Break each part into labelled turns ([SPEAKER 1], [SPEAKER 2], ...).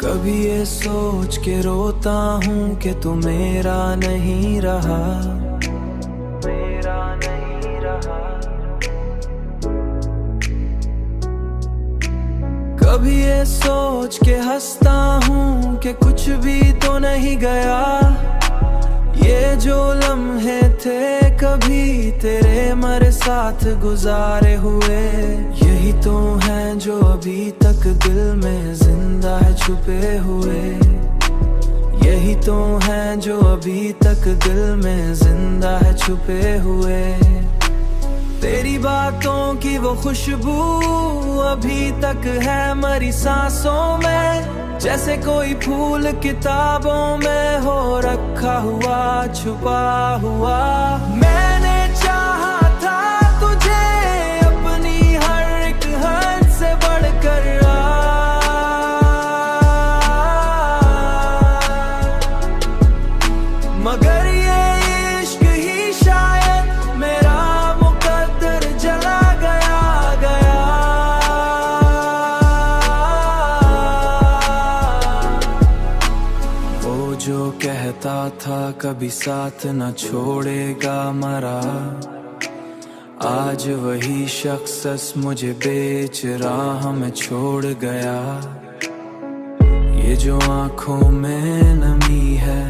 [SPEAKER 1] कभी ये सोच के रोता हूँ कि तू मेरा नहीं रहा, मेरा नहीं रहा। कभी ये सोच के हंसता हूँ कि कुछ भी तो नहीं गया। ये जो लम्हे थे कभी तेरे मेरे साथ गुजारे हुए, यही तो हैं जो अभी तक दिल में जिंदा है छुपे हुए। यही तो हैं जो अभी तक दिल में जिंदा है छुपे हुए। तेरी बातों की वो खुशबू अभी तक है मरी सांसों में, जैसे कोई फूल किताबों में हो रखा हुआ छुपा हुआ। मैंने चाहा था तुझे अपनी हर एक हद से बढ़कर, मगर ये इश्क ही शायद मेरा मुकद्दर जला गया। वो जो कहता था कभी साथ न छोड़ेगा मरा, आज वही शख्स मुझे बेच राह में छोड़ गया। ये जो आंखों में नमी है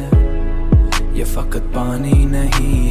[SPEAKER 1] ये फकत पानी नहीं